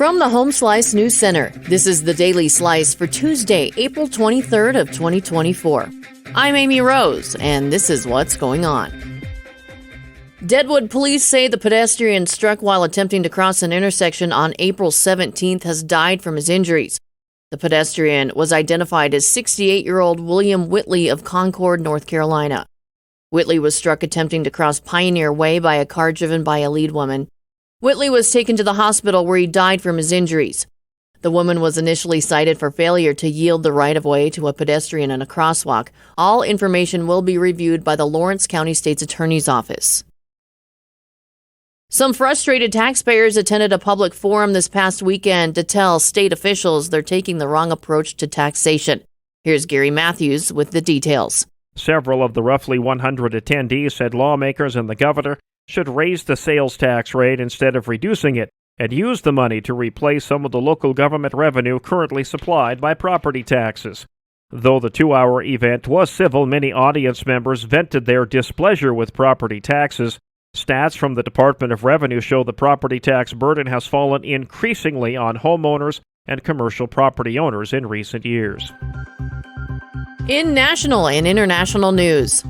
From the Home Slice News Center, this is the Daily Slice for Tuesday, April 23rd of 2024. I'm Amy Rose, and this is what's going on. Deadwood police say the pedestrian struck while attempting to cross an intersection on April 17th has died from his injuries. The pedestrian was identified as 68-year-old William Whitley of Concord, North Carolina. Whitley was struck attempting to cross Pioneer Way by a car driven by a lead woman. Whitley was taken to the hospital where he died from his injuries. The woman was initially cited for failure to yield the right-of-way to a pedestrian in a crosswalk. All information will be reviewed by the Lawrence County State's Attorney's Office. Some frustrated taxpayers attended a public forum this past weekend to tell state officials they're taking the wrong approach to taxation. Here's Gary Matthews with the details. Several of the roughly 100 attendees said lawmakers and the governor should raise the sales tax rate instead of reducing it and use the money to replace some of the local government revenue currently supplied by property taxes. Though the 2-hour event was civil, many audience members vented their displeasure with property taxes. Stats from the Department of Revenue show the property tax burden has fallen increasingly on homeowners and commercial property owners in recent years. In national and international news,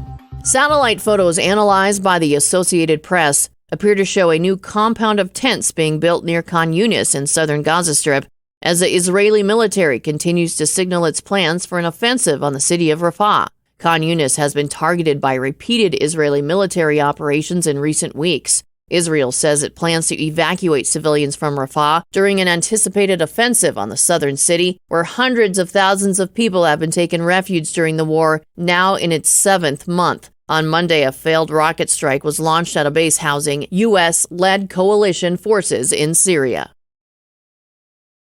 satellite photos analyzed by the Associated Press appear to show a new compound of tents being built near Khan Younis in southern Gaza Strip as the Israeli military continues to signal its plans for an offensive on the city of Rafah. Khan Younis has been targeted by repeated Israeli military operations in recent weeks. Israel says it plans to evacuate civilians from Rafah during an anticipated offensive on the southern city, where hundreds of thousands of people have been taking refuge during the war, now in its 7th month. On Monday, a failed rocket strike was launched at a base housing U.S.-led coalition forces in Syria.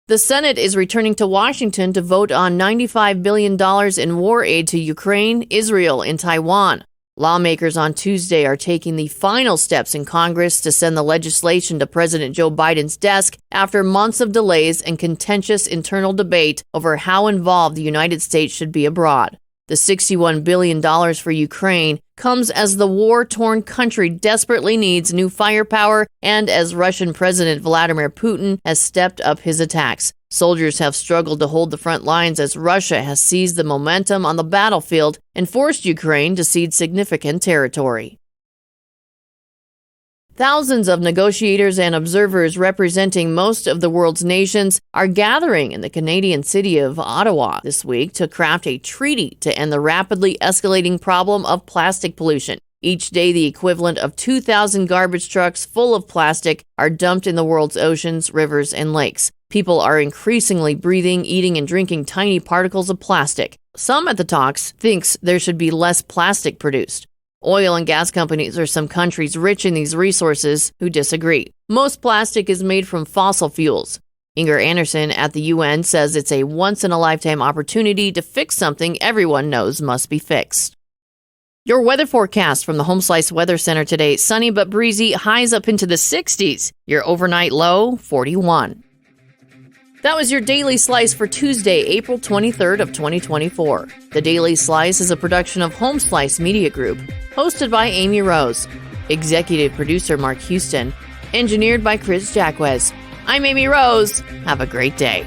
The Senate is returning to Washington to vote on $95 billion in war aid to Ukraine, Israel, and Taiwan. Lawmakers on Tuesday are taking the final steps in Congress to send the legislation to President Joe Biden's desk after months of delays and contentious internal debate over how involved the United States should be abroad. The $61 billion for Ukraine comes as the war-torn country desperately needs new firepower and as Russian President Vladimir Putin has stepped up his attacks. Soldiers have struggled to hold the front lines as Russia has seized the momentum on the battlefield and forced Ukraine to cede significant territory. Thousands of negotiators and observers representing most of the world's nations are gathering in the Canadian city of Ottawa this week to craft a treaty to end the rapidly escalating problem of plastic pollution. Each day, the equivalent of 2,000 garbage trucks full of plastic are dumped in the world's oceans, rivers, and lakes. People are increasingly breathing, eating, and drinking tiny particles of plastic. Some at the talks thinks there should be less plastic produced. Oil and gas companies are some countries rich in these resources who disagree. Most plastic is made from fossil fuels. Inger Anderson at the UN says it's a once-in-a-lifetime opportunity to fix something everyone knows must be fixed. Your weather forecast from the Home Slice Weather Center today: sunny but breezy, highs up into the 60s. Your overnight low, 41. That was your Daily Slice for Tuesday, April 23rd of 2024. The Daily Slice is a production of Home Slice Media Group, hosted by Amy Rose, executive producer Mark Houston, engineered by Chris Jacquez. I'm Amy Rose. Have a great day.